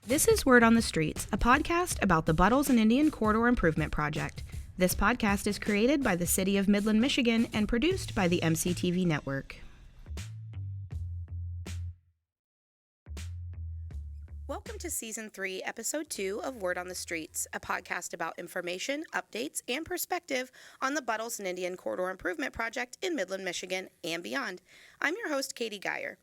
This is Word on the Streets, a podcast about the Buttles and Indian Corridor Improvement Project. This podcast is created by the City of Midland, Michigan, and produced by the MCTV Network. Welcome to Season 3, Episode 2 of Word on the Streets, a podcast about information, updates, and perspective on the Buttles and Indian Corridor Improvement Project in Midland, Michigan, and beyond. I'm your host, Katie Geyer.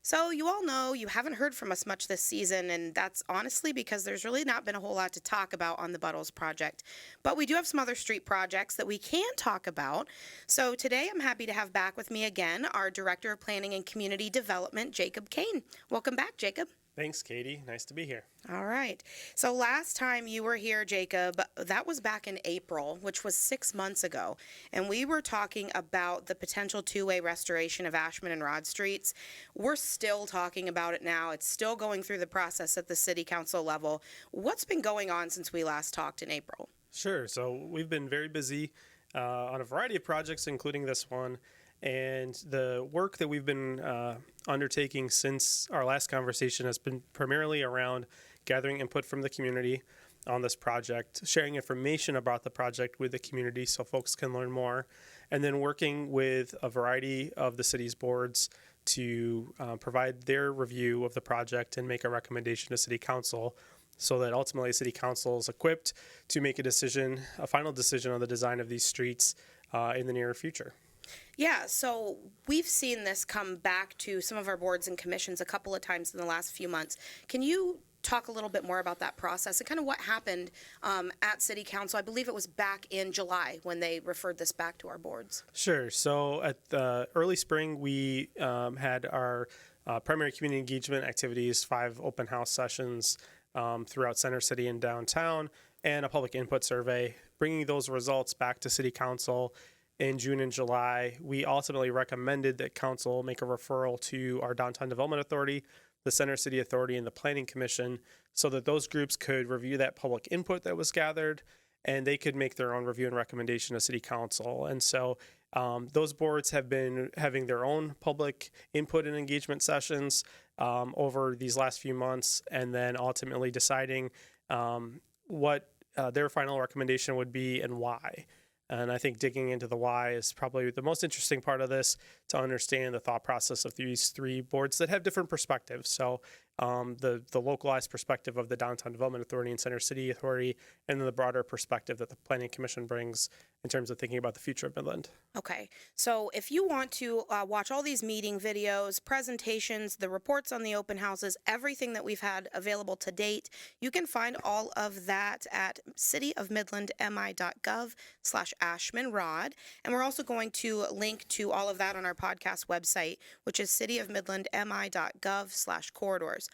So you all know you haven't heard from us much this season, and that's honestly because there's really not been a whole lot to talk about on the Buttles project. But we do have some other street projects that we can talk about. So today I'm happy to have back with me again our Director of Planning and Community Development, Jacob Kane. Welcome back, Jacob. Thanks, Katie. Nice to be here. All right. So last time you were here, Jacob, that was back in April, which was 6 months ago. And we were talking about the potential two-way restoration of Ashman and Rodd Streets. We're still talking about it now. It's still going through the process at the city council level. What's been going on since we last talked in April? Sure. So we've been very busy on a variety of projects, including this one. And the work that we've been undertaking since our last conversation has been primarily around gathering input from the community on this project, sharing information about the project with the community so folks can learn more, and then working with a variety of the city's boards to provide their review of the project and make a recommendation to city council so that ultimately city council is equipped to make a final decision on the design of these streets in the near future. Yeah, so we've seen this come back to some of our boards and commissions a couple of times in the last few months. Can you talk a little bit more about that process and kind of what happened at City Council? I believe it was back in July when they referred this back to our boards. Sure. So at the early spring, we had our primary community engagement activities, 5 open house sessions throughout Center City and downtown, and a public input survey, bringing those results back to City Council. In June and July, we ultimately recommended that council make a referral to our Downtown Development Authority, the Center City Authority, and the Planning Commission so that those groups could review that public input that was gathered and they could make their own review and recommendation to City Council. And so those boards have been having their own public input and engagement sessions over these last few months and then ultimately deciding what their final recommendation would be and why. And I think digging into the why is probably the most interesting part of this to understand the thought process of these 3 boards that have different perspectives. So the localized perspective of the Downtown Development Authority and Center City Authority, and then the broader perspective that the Planning Commission brings in terms of thinking about the future of Midland. Okay, so if you want to watch all these meeting videos, presentations, the reports on the open houses, everything that we've had available to date, you can find all of that at cityofmidlandmi.gov/Ashman Rodd. And we're also going to link to all of that on our podcast website, which is cityofmidlandmi.gov/corridors.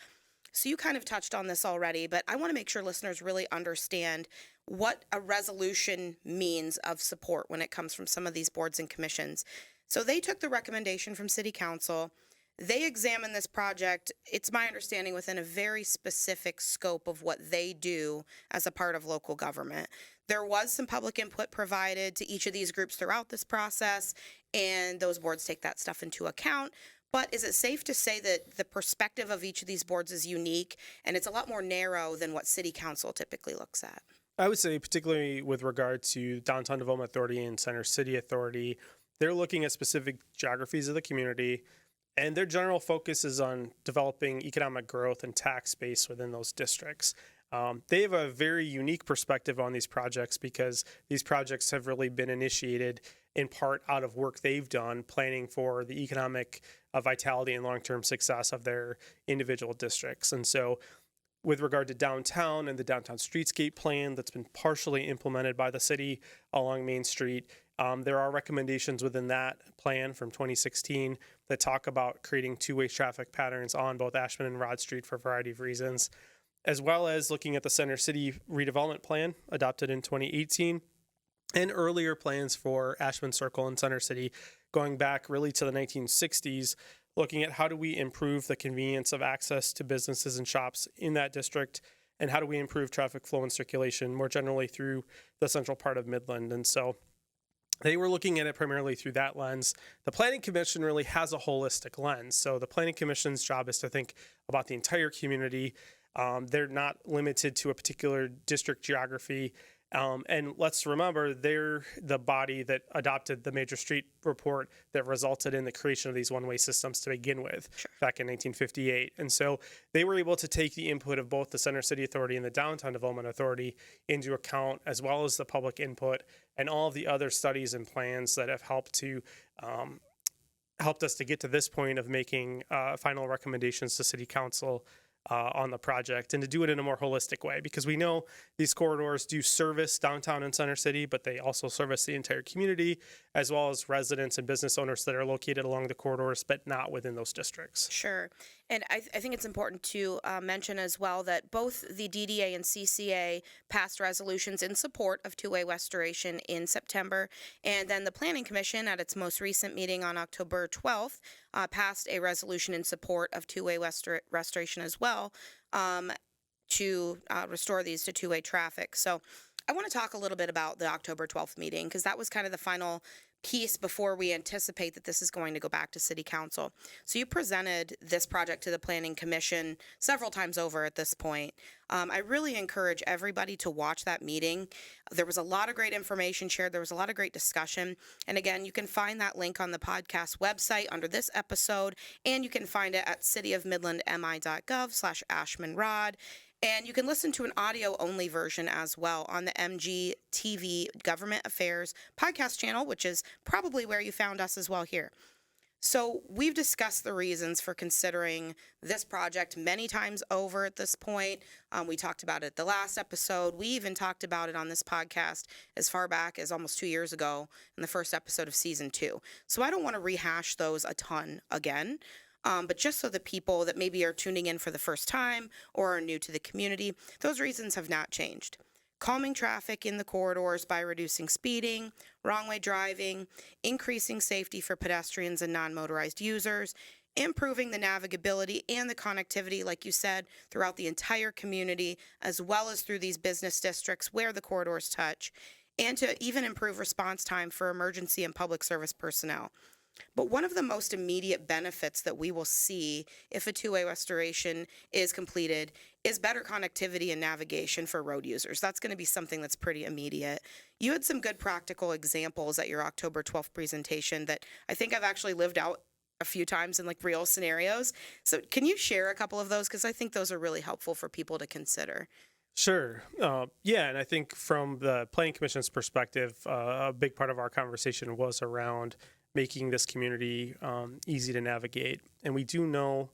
So you kind of touched on this already, but I want to make sure listeners really understand what a resolution means of support when it comes from some of these boards and commissions. So they took the recommendation from City Council. They examined this project, it's my understanding, within a very specific scope of what they do as a part of local government. There was some public input provided to each of these groups throughout this process, and those boards take that stuff into account. But is it safe to say that the perspective of each of these boards is unique, and it's a lot more narrow than what City Council typically looks at? I would say, particularly with regard to Downtown Development Authority and Center City Authority, they're looking at specific geographies of the community, and their general focus is on developing economic growth and tax base within those districts. They have a very unique perspective on these projects because these projects have really been initiated in part out of work they've done planning for the economic vitality and long-term success of their individual districts. And so with regard to downtown and the downtown streetscape plan that's been partially implemented by the city along Main Street, there are recommendations within that plan from 2016 that talk about creating two-way traffic patterns on both Ashman and Rodd Street for a variety of reasons, as well as looking at the Center City redevelopment plan adopted in 2018 and earlier plans for Ashman Circle and Center City going back really to the 1960s, looking at how do we improve the convenience of access to businesses and shops in that district, and how do we improve traffic flow and circulation more generally through the central part of Midland. And so they were looking at it primarily through that lens. The Planning Commission really has a holistic lens. So the Planning Commission's job is to think about the entire community They're not limited to a particular district geography. And let's remember, they're the body that adopted the Major Street Report that resulted in the creation of these one-way systems to begin with back in 1958. And so they were able to take the input of both the Center City Authority and the Downtown Development Authority into account, as well as the public input and all of the other studies and plans that have helped us to get to this point of making final recommendations to City Council on the project, and to do it in a more holistic way, because we know these corridors do service downtown and Center City, but they also service the entire community, as well as residents and business owners that are located along the corridors, but not within those districts. Sure. And I think it's important to mention as well that both the DDA and CCA passed resolutions in support of two-way restoration in September. And then the Planning Commission, at its most recent meeting on October 12th, passed a resolution in support of two-way restoration as well, to restore these to two-way traffic. So I want to talk a little bit about the October 12th meeting, because that was kind of the final piece before we anticipate that this is going to go back to City Council. So you presented this project to the Planning Commission several times over at this point. I really encourage everybody to watch that meeting. There was a lot of great information shared. There was a lot of great discussion. And again, you can find that link on the podcast website under this episode, and you can find it at cityofmidlandmi.gov/AshmanRodd. And you can listen to an audio-only version as well on the MGTV Government Affairs podcast channel, which is probably where you found us as well here. So we've discussed the reasons for considering this project many times over at this point. We talked about it the last episode. We even talked about it on this podcast as far back as almost 2 years ago in the first episode of season 2. So I don't want to rehash those a ton again. But just so the people that maybe are tuning in for the first time or are new to the community, those reasons have not changed. Calming traffic in the corridors by reducing speeding, wrong-way driving, increasing safety for pedestrians and non-motorized users, improving the navigability and the connectivity, like you said, throughout the entire community, as well as through these business districts where the corridors touch, and to even improve response time for emergency and public service personnel. But one of the most immediate benefits that we will see if a two-way restoration is completed is better connectivity and navigation for road users. That's going to be something that's pretty immediate. You had some good practical examples at your October 12th presentation that I think I've actually lived out a few times in like real scenarios. So can you share a couple of those? Because I think those are really helpful for people to consider. Sure. Yeah, and I think from the Planning Commission's perspective, a big part of our conversation was around making this community easy to navigate. And we do know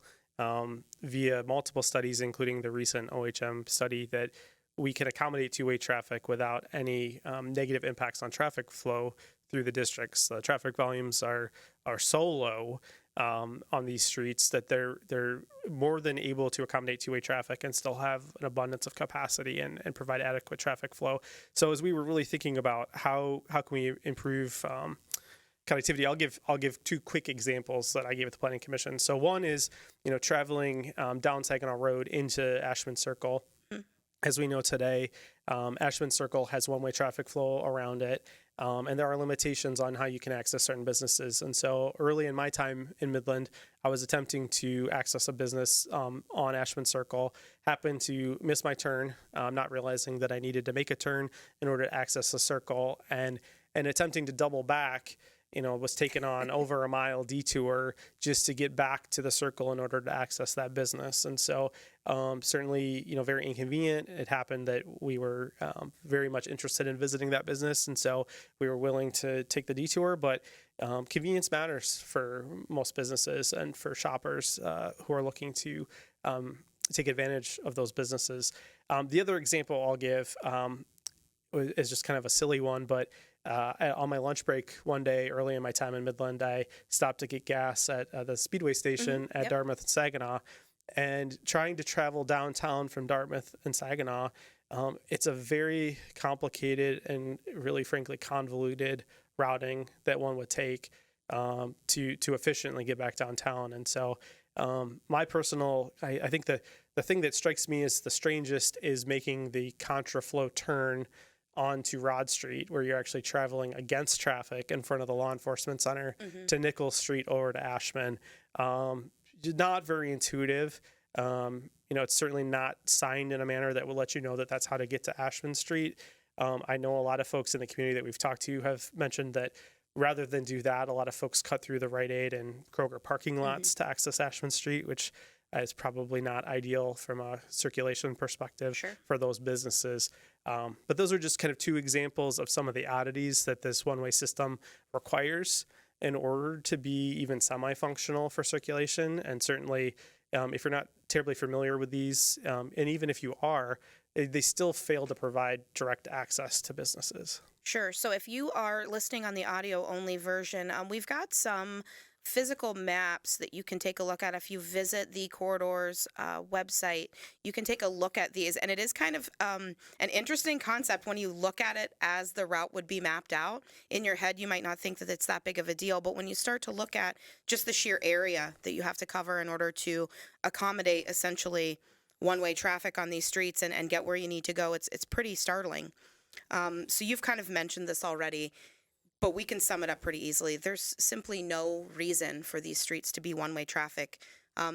via multiple studies, including the recent OHM study, that we can accommodate two-way traffic without any negative impacts on traffic flow through the districts. The traffic volumes are so low on these streets that they're more than able to accommodate two-way traffic and still have an abundance of capacity and provide adequate traffic flow. So as we were really thinking about how can we improve connectivity, I'll give two quick examples that I gave at the Planning Commission. So one is, traveling down Saginaw Road into Ashman Circle. As we know today, Ashman Circle has one-way traffic flow around it, and there are limitations on how you can access certain businesses. And so early in my time in Midland, I was attempting to access a business on Ashman Circle, happened to miss my turn, not realizing that I needed to make a turn in order to access the circle, and attempting to double back, was taken on over a mile detour just to get back to the circle in order to access that business. And so certainly, very inconvenient. It happened that we were very much interested in visiting that business. And so we were willing to take the detour, but convenience matters for most businesses and for shoppers who are looking to take advantage of those businesses. The other example I'll give is just kind of a silly one, but on my lunch break one day early in my time in Midland, I stopped to get gas at the Speedway station at Dartmouth and Saginaw, and trying to travel downtown from Dartmouth and Saginaw. It's a very complicated and really, frankly, convoluted routing that one would take to efficiently get back downtown. And so my personal, I think the thing that strikes me as the strangest is making the contraflow turn onto Rodd Street, where you're actually traveling against traffic in front of the law enforcement center to Nichols Street over to Ashman. Not very intuitive. It's certainly not signed in a manner that will let you know that that's how to get to Ashman Street. I know a lot of folks in the community that we've talked to have mentioned that rather than do that, a lot of folks cut through the Rite Aid and Kroger parking lots to access Ashman Street, which is probably not ideal from a circulation perspective for those businesses. But those are just kind of two examples of some of the oddities that this one-way system requires in order to be even semi-functional for circulation. And certainly, if you're not terribly familiar with these, and even if you are, they still fail to provide direct access to businesses. Sure. So if you are listening on the audio only version, we've got some physical maps that you can take a look at. If you visit the corridor's website, you can take a look at these. And it is kind of an interesting concept when you look at it as the route would be mapped out. In your head, you might not think that it's that big of a deal. But when you start to look at just the sheer area that you have to cover in order to accommodate essentially one-way traffic on these streets and get where you need to go, it's pretty startling. So you've kind of mentioned this already, but we can sum it up pretty easily. There's simply no reason for these streets to be one-way traffic.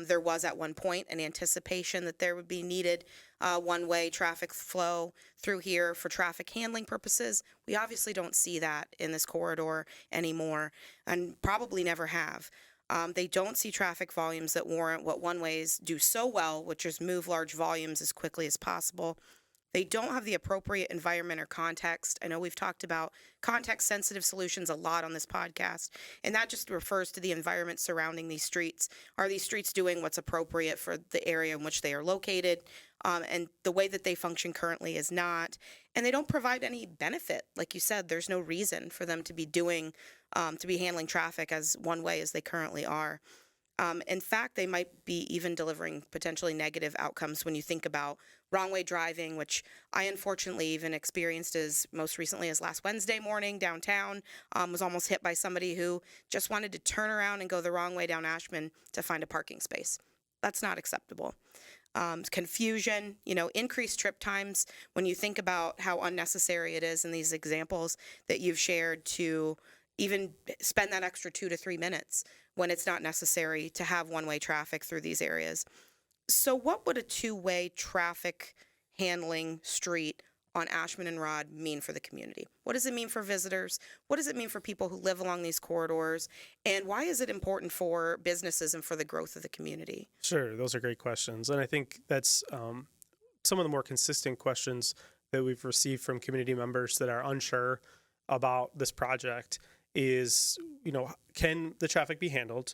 There was at one point an anticipation that there would be needed one-way traffic flow through here for traffic handling purposes. We obviously don't see that in this corridor anymore, and probably never have. They don't see traffic volumes that warrant what one-ways do so well, which is move large volumes as quickly as possible. They don't have the appropriate environment or context. I know we've talked about context-sensitive solutions a lot on this podcast, and that just refers to the environment surrounding these streets. Are these streets doing what's appropriate for the area in which they are located? And the way that they function currently is not. And they don't provide any benefit. Like you said, there's no reason for them to be doing, to be handling traffic as one way as they currently are. In fact, they might be even delivering potentially negative outcomes when you think about wrong way driving, which I unfortunately even experienced as most recently as last Wednesday morning downtown. Was almost hit by somebody who just wanted to turn around and go the wrong way down Ashman to find a parking space. That's not acceptable. Confusion, increased trip times. When you think about how unnecessary it is in these examples that you've shared to even spend that extra 2 to 3 minutes when it's not necessary to have one-way traffic through these areas. So what would a two-way traffic handling street on Ashman and Rodd mean for the community? What does it mean for visitors? What does it mean for people who live along these corridors? And why is it important for businesses and for the growth of the community? Sure, those are great questions. And I think that's some of the more consistent questions that we've received from community members that are unsure about this project is, can the traffic be handled?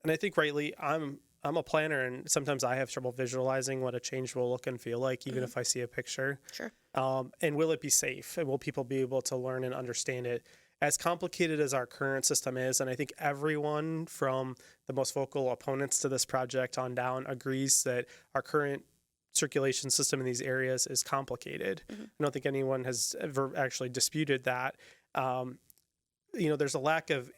And I think rightly, I'm a planner, and sometimes I have trouble visualizing what a change will look and feel like, even if I see a picture. Sure. And will it be safe? And will people be able to learn and understand it? As complicated as our current system is, and I think everyone from the most vocal opponents to this project on down agrees that our current circulation system in these areas is complicated. I don't think anyone has ever actually disputed that. There's a lack of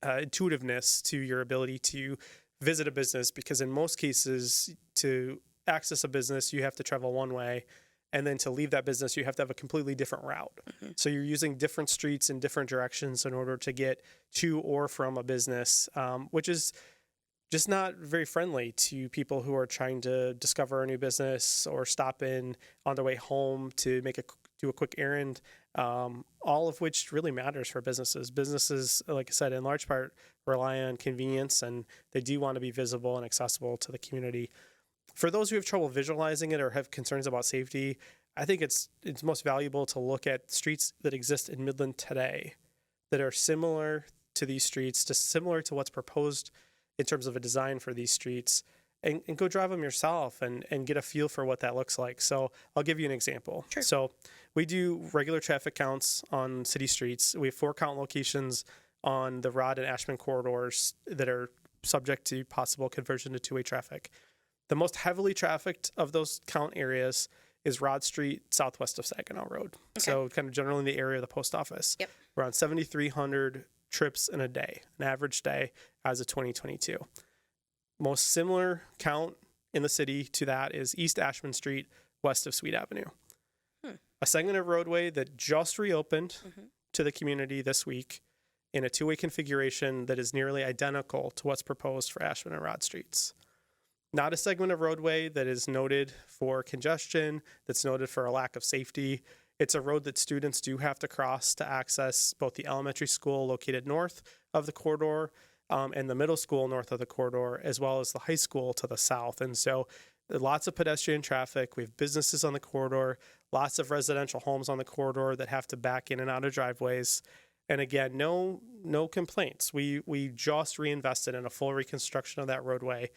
intuitiveness to your ability to visit a business, because in most cases, to access a business, you have to travel one way, and then to leave that business, you have to have a completely different route. So you're using different streets in different directions in order to get to or from a business, which is just not very friendly to people who are trying to discover a new business or stop in on their way home to do a quick errand, all of which really matters for businesses. Businesses, like I said, in large part rely on convenience, and they do want to be visible and accessible to the community. For those who have trouble visualizing it or have concerns about safety, I think it's most valuable to look at streets that exist in Midland today that are similar to these streets, just similar to what's proposed in terms of a design for these streets, and go drive them yourself and get a feel for what that looks like. So I'll give you an example. Sure. So we do regular traffic counts on city streets. We have 4 count locations on the Rodd and Ashman corridors that are subject to possible conversion to two-way traffic. The most heavily trafficked of those count areas is Rodd Street, southwest of Saginaw Road. Okay. So kind of generally in the area of the post office. Yep. Around 7,300 trips in a day, an average day as of 2022. Most similar count in the city to that is East Ashman Street, west of Sweet Avenue. A segment of roadway that just reopened to the community this week in a two-way configuration that is nearly identical to what's proposed for Ashman and Rodd Streets. not a segment of roadway that is noted for congestion, that's noted for a lack of safety. It's a road that students do have to cross to access both the elementary school located north of the corridor and the middle school north of the corridor, as well as the high school to the south. And so lots of pedestrian traffic. We have businesses on the corridor, lots of residential homes on the corridor that have to back in and out of driveways. And again, no complaints. We just reinvested in a full reconstruction of that roadway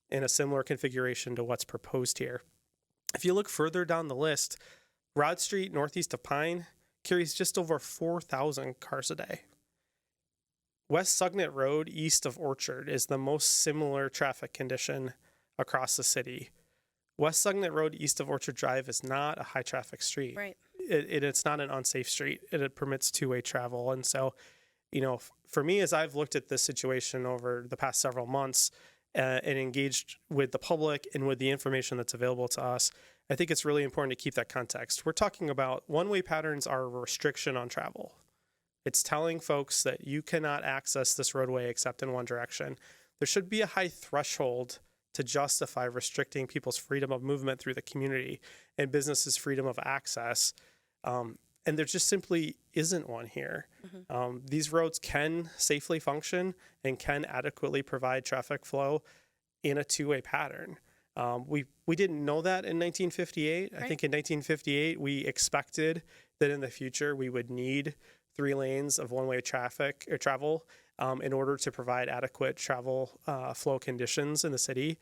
in a similar configuration to what's proposed here. If you look further down the list, Rodd Street, northeast of Pine, carries just over 4,000 cars a day. West Sugnet Road, east of Orchard, is the most similar traffic condition across the city. West Sugnet Road, east of Orchard Drive, is not a high traffic street. Right. It's not an unsafe street. It permits two-way travel. And so, for me, as I've looked at this situation over the past several months and engaged with the public and with the information that's available to us, I think it's really important to keep that context. We're talking about one-way patterns are a restriction on travel. It's telling folks that you cannot access this roadway except in one direction. There should be a high threshold to justify restricting people's freedom of movement through the community and businesses' freedom of access. And there just simply isn't one here. These roads can safely function and can adequately provide traffic flow in a two-way pattern. We didn't know that in 1958. Right. I think in 1958, we expected that in the future we would need 3 lanes of one-way traffic or travel in order to provide adequate travel flow conditions in the city.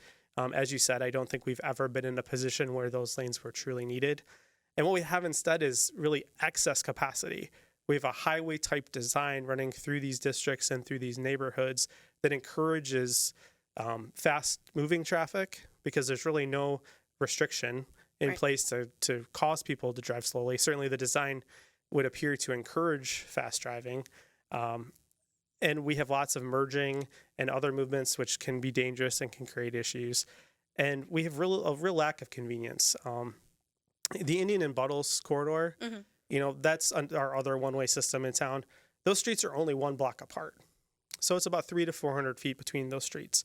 As you said, I don't think we've ever been in a position where those lanes were truly needed. And what we have instead is really excess capacity. We have a highway type design running through these districts and through these neighborhoods that encourages fast moving traffic because there's really no restriction in Right. place to cause people to drive slowly. Certainly the design would appear to encourage fast driving. And we have lots of merging and other movements which can be dangerous and can create issues. And we have a real lack of convenience. The Indian and Buttles corridor, that's our other one-way system in town. Those streets are only 1 block apart. So it's about 300 to 400 feet between those streets.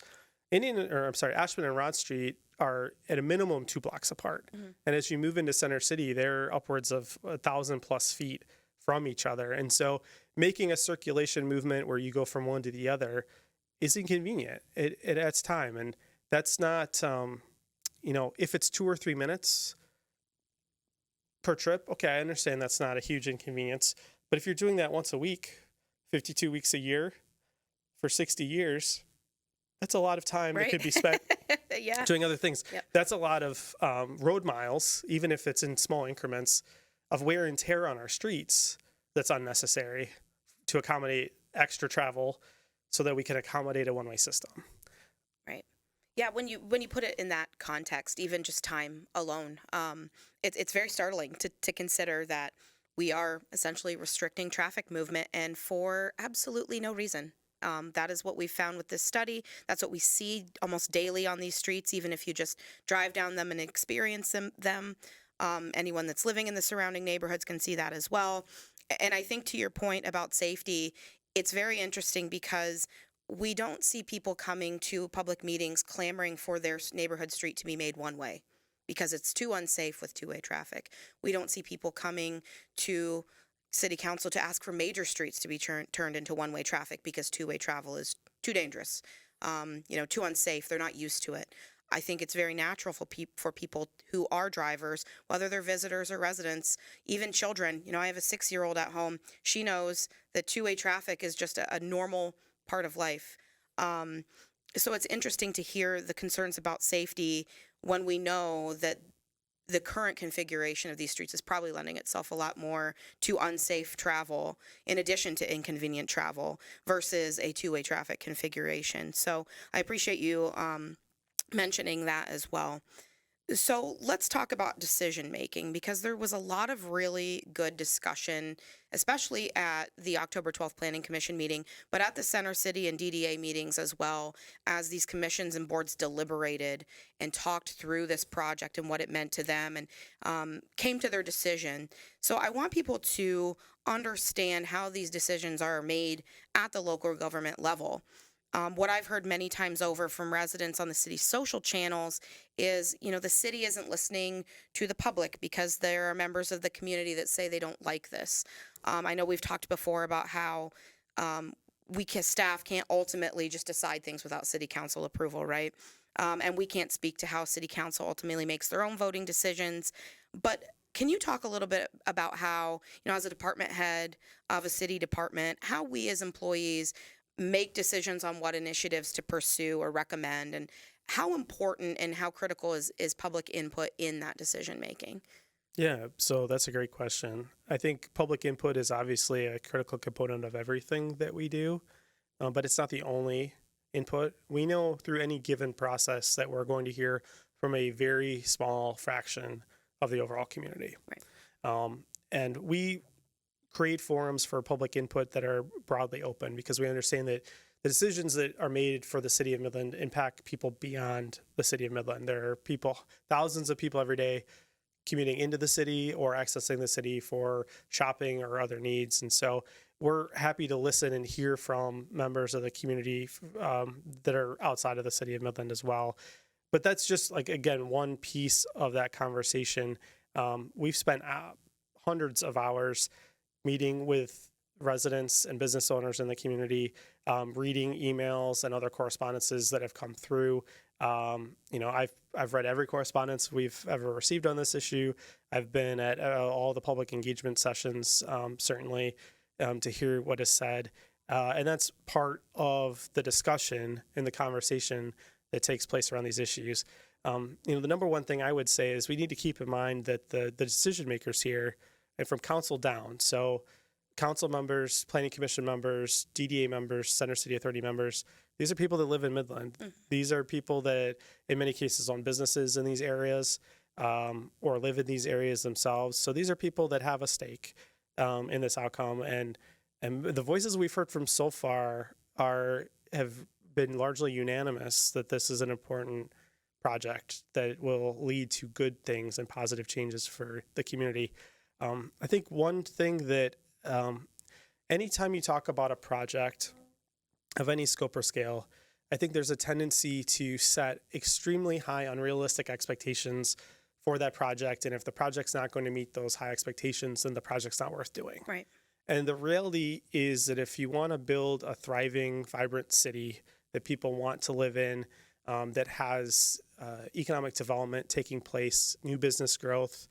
Ashman and Rodd Street are at a minimum 2 blocks apart. And as you move into Center City, they're upwards of 1,000 plus feet from each other. And so making a circulation movement where you go from one to the other is inconvenient. It adds time. And that's not, if it's 2 or 3 minutes per trip, okay, I understand that's not a huge inconvenience. But if you're doing that once a week, 52 weeks a year for 60 years, that's a lot of time that could be spent doing other things. Yep. That's a lot of road miles, even if it's in small increments, of wear and tear on our streets that's unnecessary to accommodate extra travel so that we can accommodate a one-way system. Right. Yeah, when you put it in that context, even just time alone, it's very startling to consider that we are essentially restricting traffic movement and for absolutely no reason. That is what we've found with this study. That's what we see almost daily on these streets, even if you just drive down them and experience them. Anyone that's living in the surrounding neighborhoods can see that as well. And I think to your point about safety, it's very interesting because we don't see people coming to public meetings clamoring for their neighborhood street to be made one way because it's too unsafe with two-way traffic. We don't see people coming to city council to ask for major streets to be turned into one-way traffic because two-way travel is too dangerous, too unsafe. They're not used to it. I think it's very natural for people who are drivers, whether they're visitors or residents, even children. I have a 6-year-old at home. She knows that two-way traffic is just a normal part of life. So it's interesting to hear the concerns about safety when we know that the current configuration of these streets is probably lending itself a lot more to unsafe travel in addition to inconvenient travel versus a two-way traffic configuration. So I appreciate you mentioning that as well. So let's talk about decision making because there was a lot of really good discussion, especially at the October 12th Planning Commission meeting, but at the Center City and DDA meetings as well, as these commissions and boards deliberated and talked through this project and what it meant to them and came to their decision. So I want people to understand how these decisions are made at the local government level. What I've heard many times over from residents on the city's social channels is, the city isn't listening to the public because there are members of the community that say they don't like this. I know we've talked before about how staff can't ultimately just decide things without city council approval, right? And we can't speak to how city council ultimately makes their own voting decisions. But can you talk a little bit about how, as a department head of a city department, how we as employees make decisions on what initiatives to pursue or recommend, and how important and how critical is public input in that decision making? Yeah, so that's a great question. I think public input is obviously a critical component of everything that we do, but it's not the only input. We know through any given process that we're going to hear from a very small fraction of the overall community. Right. And we create forums for public input that are broadly open because we understand that the decisions that are made for the city of Midland impact people beyond the city of Midland. There are people, thousands of people every day commuting into the city or accessing the city for shopping or other needs. And so we're happy to listen and hear from members of the community that are outside of the city of Midland as well. But that's just again, one piece of that conversation. We've spent hundreds of hours meeting with residents and business owners in the community, reading emails and other correspondences that have come through. I've read every correspondence we've ever received on this issue. I've been at all the public engagement sessions, certainly, to hear what is said. And that's part of the discussion and the conversation that takes place around these issues. The number one thing I would say is we need to keep in mind that the decision makers here, and from council down, so council members, planning commission members, DDA members, Center City Authority members, these are people that live in Midland. Mm-hmm. These are people that in many cases own businesses in these areas or live in these areas themselves. So these are people that have a stake in this outcome. And the voices we've heard from so far have been largely unanimous that this is an important project that will lead to good things and positive changes for the community. I think one thing that anytime you talk about a project of any scope or scale, I think there's a tendency to set extremely high, unrealistic expectations for that project. And if the project's not going to meet those high expectations, then the project's not worth doing. Right. And the reality is that if you want to build a thriving, vibrant city that people want to live in, that has economic development taking place, new business growth,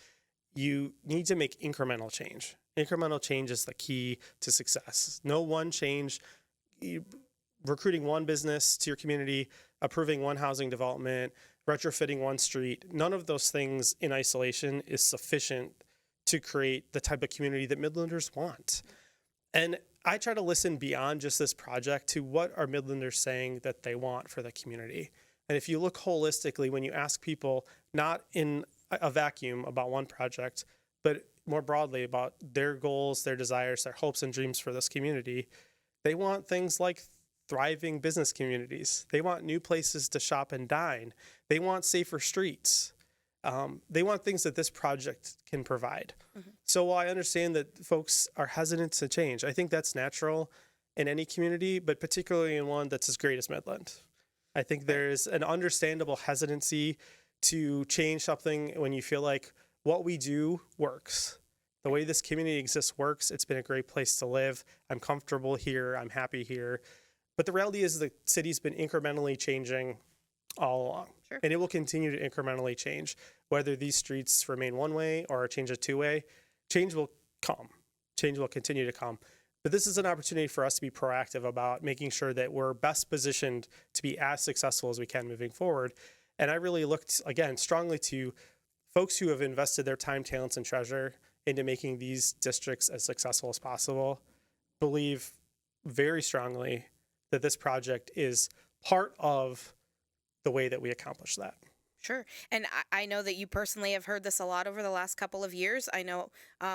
you need to make incremental change. Incremental change is the key to success. No one change, recruiting one business to your community, approving one housing development, retrofitting one street, none of those things in isolation is sufficient to create the type of community that Midlanders want. And I try to listen beyond just this project to what are Midlanders saying that they want for the community. And if you look holistically, when you ask people, not in a vacuum about one project, but more broadly about their goals, their desires, their hopes and dreams for this community, they want things like thriving business communities. They want new places to shop and dine. They want safer streets. They want things that this project can provide. Mm-hmm. So while I understand that folks are hesitant to change, I think that's natural in any community, but particularly in one that's as great as Midland. I think there's an understandable hesitancy to change something when you feel like what we do works. The way this community exists works. It's been a great place to live. I'm comfortable here. I'm happy here. But the reality is the city's been incrementally changing all along. Sure. And it will continue to incrementally change. Whether these streets remain one way or change a two-way, change will come. Change will continue to come. But this is an opportunity for us to be proactive about making sure that we're best positioned to be as successful as we can moving forward. And I really looked, again, strongly to folks who have invested their time, talents, and treasure into making these districts as successful as possible, believe very strongly that this project is part of the way that we accomplish that. Sure. And I know that you personally have heard this a lot over the last couple of years. I know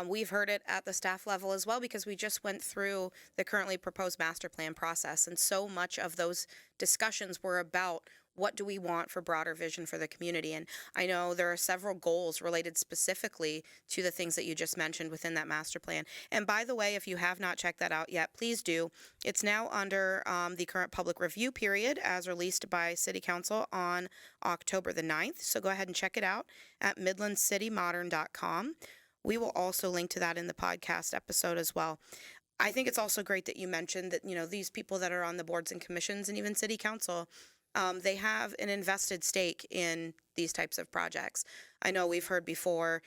we've heard it at the staff level as well, because we just went through the currently proposed master plan process. And so much of those discussions were about what do we want for broader vision for the community. And I know there are several goals related specifically to the things that you just mentioned within that master plan. And by the way, if you have not checked that out yet, please do. It's now under the current public review period as released by City Council on October the 9th. So go ahead and check it out at midlandcitymodern.com. We will also link to that in the podcast episode as well. I think it's also great that you mentioned that, these people that are on the boards and commissions and even City Council, they have an invested stake in these types of projects. I know we've heard before,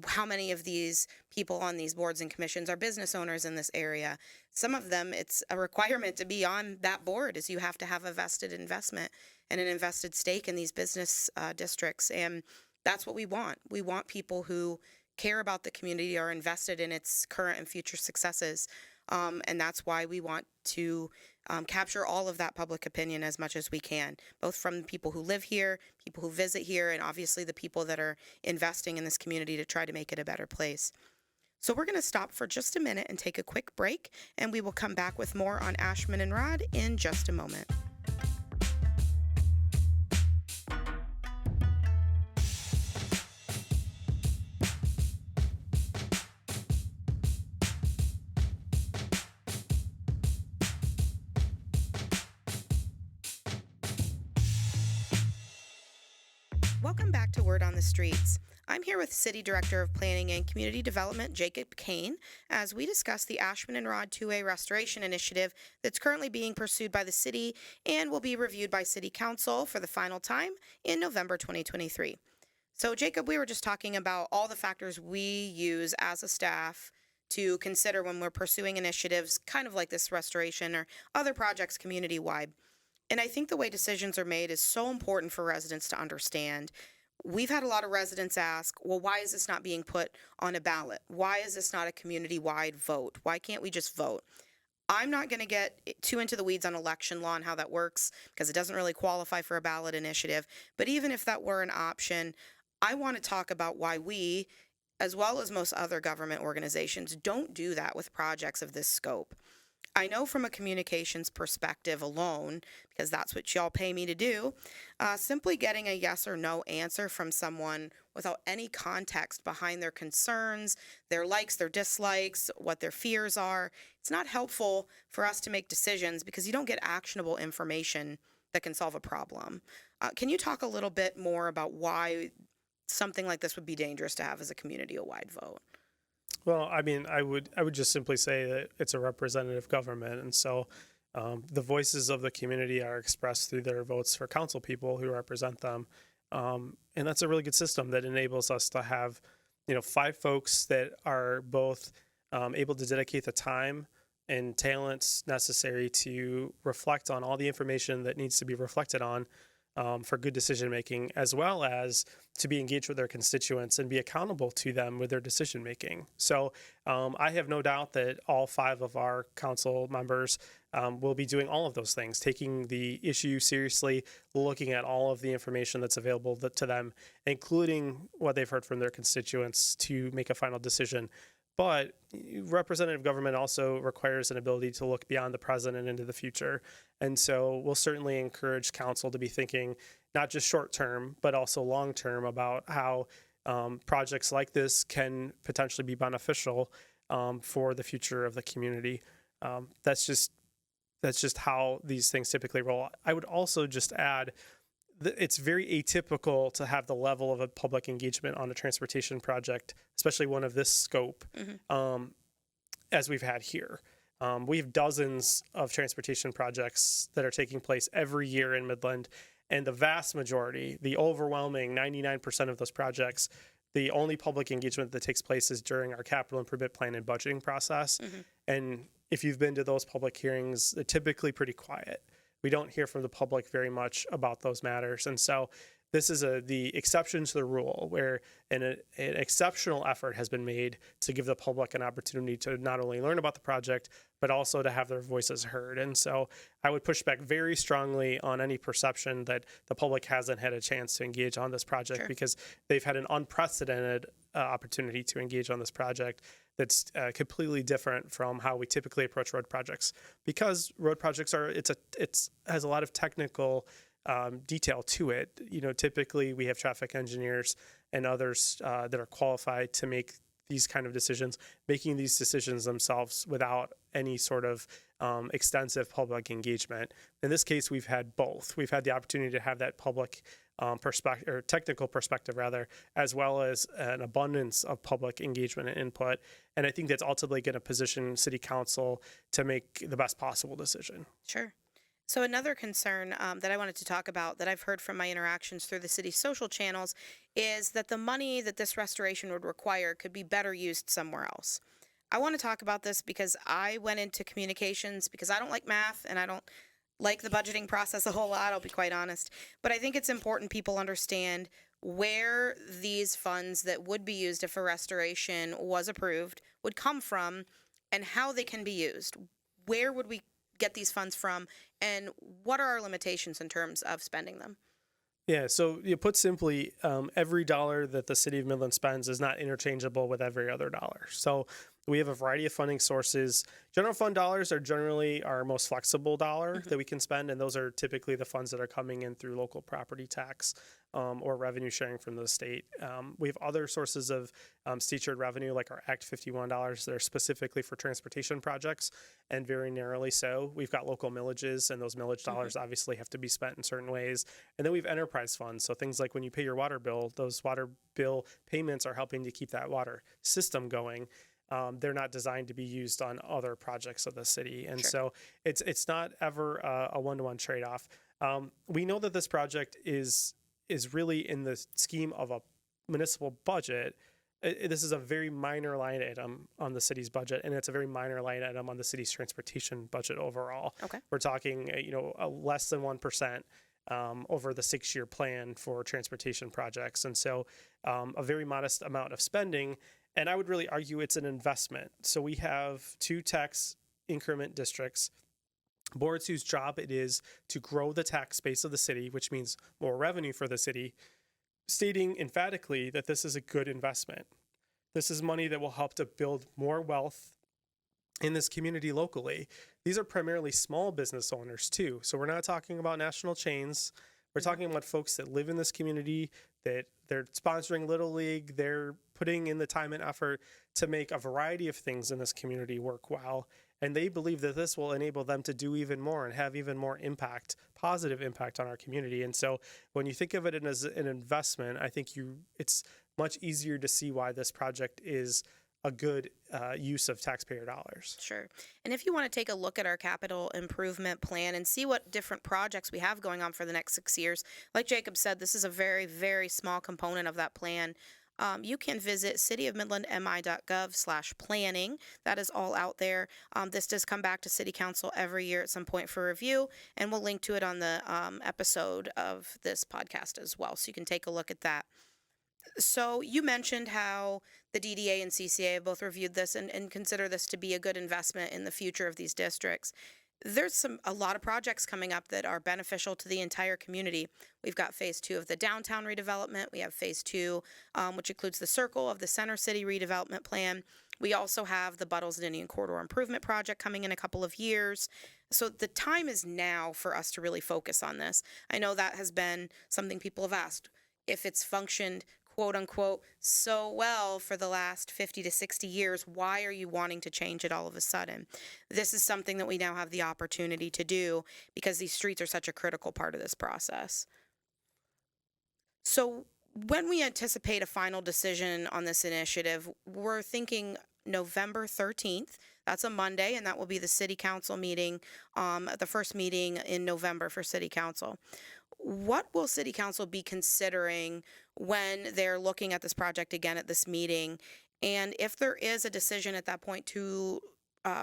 how many of these people on these boards and commissions are business owners in this area. Some of them, it's a requirement to be on that board, is you have to have a vested investment and an invested stake in these business districts. And that's what we want. We want people who care about the community, are invested in its current and future successes. And that's why we want to capture all of that public opinion as much as we can, both from people who live here, people who visit here, and obviously the people that are investing in this community to try to make it a better place. So we're going to stop for just a minute and take a quick break, and we will come back with more on Ashman and Rodd in just a moment. Welcome back to Word on the Streets. I'm here with City Director of Planning and Community Development, Jacob Kane, as we discuss the Ashman and Rodd 2A Restoration Initiative that's currently being pursued by the city and will be reviewed by City Council for the final time in November 2023. So, Jacob, we were just talking about all the factors we use as a staff to consider when we're pursuing initiatives kind of like this restoration or other projects community-wide. And I think the way decisions are made is so important for residents to understand. We've had a lot of residents ask, well, why is this not being put on a ballot? Why is this not a community-wide vote? Why can't we just vote? I'm not going to get too into the weeds on election law and how that works because it doesn't really qualify for a ballot initiative. But even if that were an option, I want to talk about why we, as well as most other government organizations, don't do that with projects of this scope. I know from a communications perspective alone, because that's what y'all pay me to do, simply getting a yes or no answer from someone without any context behind their concerns, their likes, their dislikes, what their fears are, it's not helpful for us to make decisions because you don't get actionable information that can solve a problem. Can you talk a little bit more about why something like this would be dangerous to have as a community-wide vote? Well, I mean, I would just simply say that it's a representative government, and so the voices of the community are expressed through their votes for council people who represent them, and that's a really good system that enables us to have, 5 folks that are both able to dedicate the time and talents necessary to reflect on all the information that needs to be reflected on for good decision making, as well as to be engaged with their constituents and be accountable to them with their decision making. So I have no doubt that all 5 of our council members will be doing all of those things, taking the issue seriously, looking at all of the information that's available to them, including what they've heard from their constituents to make a final decision. But representative government also requires an ability to look beyond the present and into the future. And so we'll certainly encourage council to be thinking not just short term, but also long term about how projects like this can potentially be beneficial for the future of the community. That's just how these things typically roll. I would also just add it's very atypical to have the level of a public engagement on a transportation project, especially one of this scope, as we've had here. We have dozens of transportation projects that are taking place every year in Midland, and the vast majority, the overwhelming 99% of those projects, the only public engagement that takes place is during our capital improvement plan and budgeting process. And if you've been to those public hearings, they're typically pretty quiet. We don't hear from the public very much about those matters. And so This is the exception to the rule, where an exceptional effort has been made to give the public an opportunity to not only learn about the project, but also to have their voices heard. And so I would push back very strongly on any perception that the public hasn't had a chance to engage on this project, Sure. because they've had an unprecedented opportunity to engage on this project that's completely different from how we typically approach road projects. Because road projects has a lot of technical detail to it. Typically we have traffic engineers and others that are qualified to make these kind of decisions, making these decisions themselves without any sort of extensive public engagement. In this case, we've had both. We've had the opportunity to have that public perspective, or technical perspective rather, as well as an abundance of public engagement and input. And I think that's ultimately going to position City Council to make the best possible decision. Sure. So another concern that I wanted to talk about that I've heard from my interactions through the city's social channels is that the money that this restoration would require could be better used somewhere else. I want to talk about this because I went into communications because I don't like math and I don't like the budgeting process a whole lot, I'll be quite honest. But I think it's important people understand where these funds that would be used if a restoration was approved would come from and how they can be used. Where would we get these funds from, and what are our limitations in terms of spending them? Yeah, so put simply, every dollar that the city of Midland spends is not interchangeable with every other dollar. So we have a variety of funding sources. General fund dollars are generally our most flexible dollar that we can spend, and those are typically the funds that are coming in through local property tax or revenue sharing from the state. We have other sources of state-shared revenue, like our Act 51 dollars that are specifically for transportation projects, and very narrowly so. We've got local millages, and those millage dollars obviously have to be spent in certain ways. And then we have enterprise funds, so things like when you pay your water bill, those water bill payments are helping to keep that water system going. They're not designed to be used on other projects of the city. And so it's not ever a one-to-one trade-off. We know that this project is really in the scheme of a municipal budget. This is a very minor line item on the city's budget, and it's a very minor line item on the city's transportation budget overall. Okay. We're talking, a less than 1%. Over the 6-year plan for transportation projects. And so a very modest amount of spending. And I would really argue it's an investment. So we have 2 tax increment districts, boards whose job it is to grow the tax base of the city, which means more revenue for the city, stating emphatically that this is a good investment. This is money that will help to build more wealth in this community locally. These are primarily small business owners too. So we're not talking about national chains. We're talking about folks that live in this community, that they're sponsoring Little League. They're putting in the time and effort to make a variety of things in this community work well. And they believe that this will enable them to do even more and have even more impact, positive impact on our community. And so when you think of it as an investment, I think it's much easier to see why this project is a good use of taxpayer dollars. Sure. And if you want to take a look at our capital improvement plan and see what different projects we have going on for the next 6 years, like Jacob said, this is a very, very small component of that plan. You can visit cityofmidlandmi.gov/planning. That is all out there. This does come back to City Council every year at some point for review, and we'll link to it on the episode of this podcast as well, so you can take a look at that. So you mentioned how the DDA and CCA have both reviewed this and consider this to be a good investment in the future of these districts. There's a lot of projects coming up that are beneficial to the entire community. We've got phase 2 of the downtown redevelopment. We have phase 2, which includes the Circle of the Center City redevelopment plan. We also have the Buttles and Indian Corridor Improvement Project coming in a couple of years. So the time is now for us to really focus on this. I know that has been something people have asked. If it's functioned quote unquote so well for the last 50 to 60 years, why are you wanting to change it all of a sudden? This is something that we now have the opportunity to do because these streets are such a critical part of this process. So when we anticipate a final decision on this initiative, we're thinking November 13th. That's a Monday, and that will be the City Council meeting, the first meeting in November for City Council. What will City Council be considering when they're looking at this project again at this meeting? And if there is a decision at that point to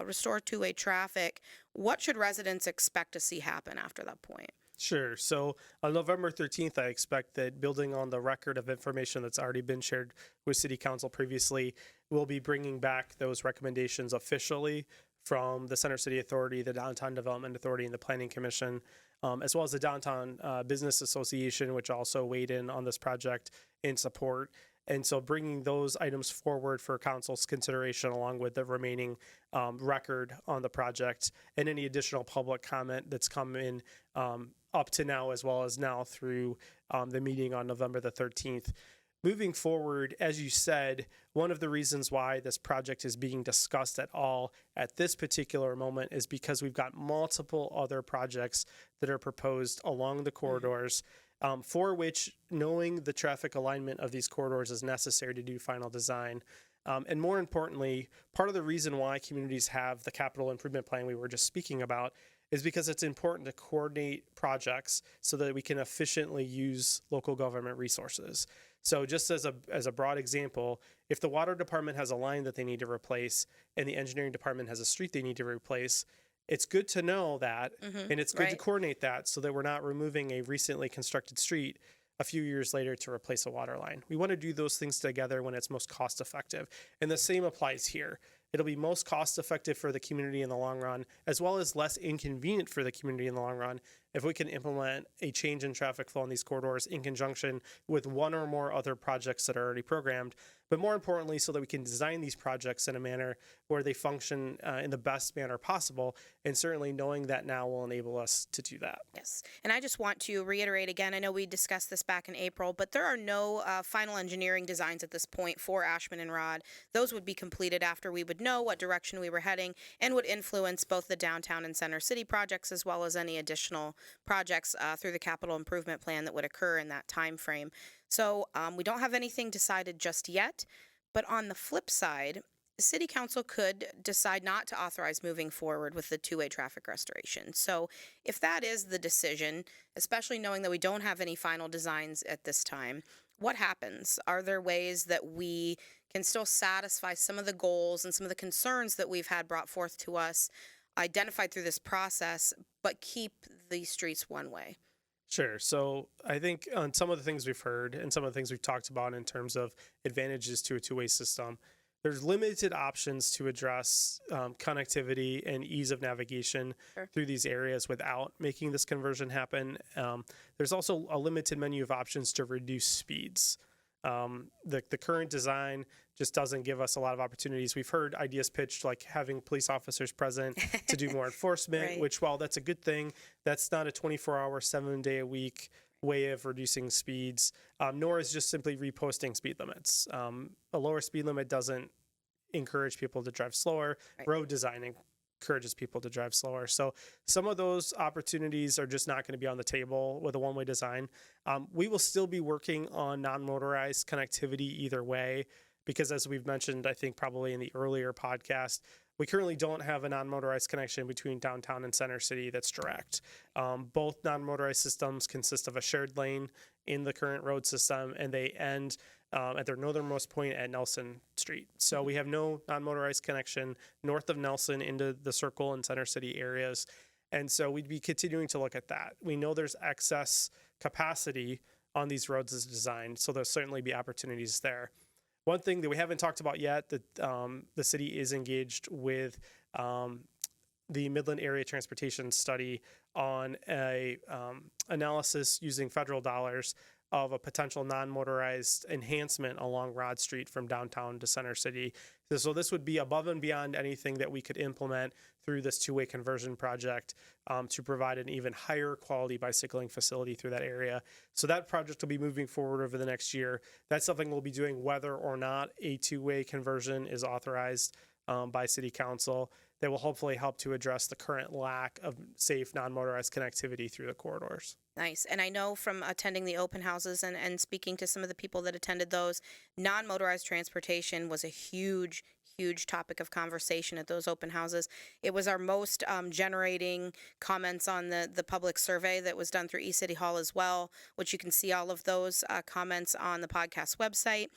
restore two-way traffic, what should residents expect to see happen after that point? Sure. So on November 13th, I expect that building on the record of information that's already been shared with City Council previously, we'll be bringing back those recommendations officially from the Center City Authority, the Downtown Development Authority, and the Planning Commission, as well as the Downtown Business Association, which also weighed in on this project in support. And so bringing those items forward for council's consideration along with the remaining record on the project and any additional public comment that's come in up to now as well as now through the meeting on November the 13th. Moving forward, as you said, one of the reasons why this project is being discussed at all at this particular moment is because we've got multiple other projects that are proposed along the corridors, for which knowing the traffic alignment of these corridors is necessary to do final design. And more importantly, part of the reason why communities have the capital improvement plan we were just speaking about is because it's important to coordinate projects so that we can efficiently use local government resources. So just as a broad example, if the water department has a line that they need to replace and the engineering department has a street they need to replace, it's good to know that, and it's good to coordinate that so that we're not removing a recently constructed street a few years later to replace a water line. We want to do those things together when it's most cost effective. And the same applies here. It'll be most cost effective for the community in the long run, as well as less inconvenient for the community in the long run, if we can implement a change in traffic flow in these corridors in conjunction with one or more other projects that are already programmed. But more importantly, so that we can design these projects in a manner where they function in the best manner possible. And certainly knowing that now will enable us to do that. Yes. And I just want to reiterate again, I know we discussed this back in April, but there are no final engineering designs at this point for Ashman and Rodd. Those would be completed after we would know what direction we were heading and would influence both the downtown and Center City projects as well as any additional projects through the capital improvement plan that would occur in that time frame. So we don't have anything decided just yet, but on the flip side, City Council could decide not to authorize moving forward with the two-way traffic restoration. So if that is the decision, especially knowing that we don't have any final designs at this time, what happens? Are there ways that we can still satisfy some of the goals and some of the concerns that we've had brought forth to us, identified through this process, but keep the streets one way? Sure. So I think on some of the things we've heard and some of the things we've talked about in terms of advantages to a two-way system, there's limited options to address connectivity and ease of navigation through these areas without making this conversion happen. There's also a limited menu of options to reduce speeds. The current design just doesn't give us a lot of opportunities. We've heard ideas pitched like having police officers present to do more enforcement, which while that's a good thing, that's not a 24-hour, 7-day-a-week way of reducing speeds, nor is just simply reposting speed limits. A lower speed limit doesn't encourage people to drive slower. Road design encourages people to drive slower. So some of those opportunities are just not going to be on the table with a one-way design. We will still be working on non-motorized connectivity either way, because as we've mentioned, I think probably in the earlier podcast, we currently don't have a non-motorized connection between downtown and Center City that's direct. Both non-motorized systems consist of a shared lane in the current road system, and they end at their northernmost point at Nelson Street. So we have no non-motorized connection north of Nelson into the Circle and Center City areas. And so we'd be continuing to look at that. We know there's excess capacity on these roads as designed, so there'll certainly be opportunities there. One thing that we haven't talked about yet that the city is engaged with the Midland Area Transportation Study on a analysis using federal dollars of a potential non-motorized enhancement along Rodd Street from downtown to Center City. So this would be above and beyond anything that we could implement through this two-way conversion project to provide an even higher quality bicycling facility through that area. So that project will be moving forward over the next year. That's something we'll be doing whether or not a two-way conversion is authorized by City Council. That will hopefully help to address the current lack of safe non-motorized connectivity through the corridors. Nice. And I know from attending the open houses and speaking to some of the people that attended those, non-motorized transportation was a huge topic of conversation at those open houses. It was our most generating comments on the public survey that was done through eCity Hall as well, which you can see all of those comments on the podcast website.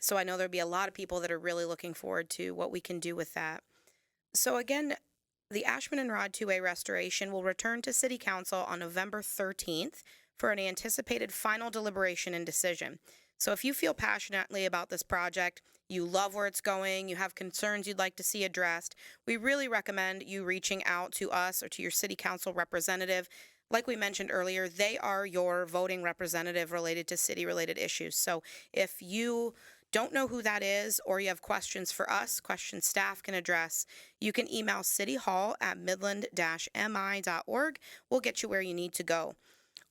So I know there'll be a lot of people that are really looking forward to what we can do with that. So again, the Ashman and Rodd two-way restoration will return to City Council on November 13th for an anticipated final deliberation and decision. So if you feel passionately about this project, you love where it's going, you have concerns you'd like to see addressed, we really recommend you reaching out to us or to your City Council representative. Like we mentioned earlier, they are your voting representative related to city-related issues. So if you don't know who that is, or you have questions for us, questions staff can address, you can email cityhall@midland-mi.org. We'll get you where you need to go.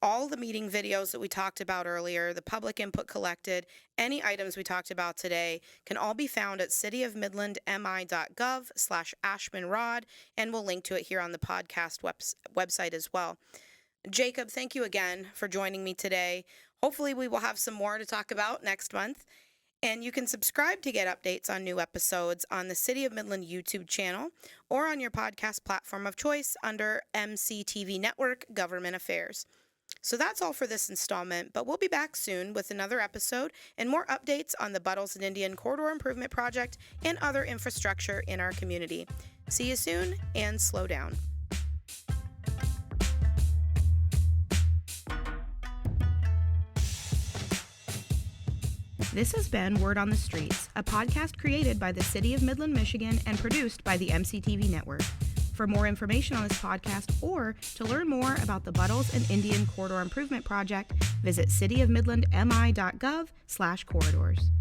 All the meeting videos that we talked about earlier, the public input collected, any items we talked about today can all be found at cityofmidlandmi.gov/AshmanRodd, and we'll link to it here on the podcast website as well. Jacob, thank you again for joining me today. Hopefully we will have some more to talk about next month. And you can subscribe to get updates on new episodes on the City of Midland YouTube channel or on your podcast platform of choice under MCTV Network Government Affairs. So that's all for this installment, but we'll be back soon with another episode and more updates on the Buttles and Indian Corridor Improvement Project and other infrastructure in our community. See you soon, and slow down. This has been Word on the Streets, a podcast created by the City of Midland, Michigan, and produced by the MCTV Network. For more information on this podcast or to learn more about the Buttles and Indian Corridor Improvement Project, visit cityofmidlandmi.gov/corridors.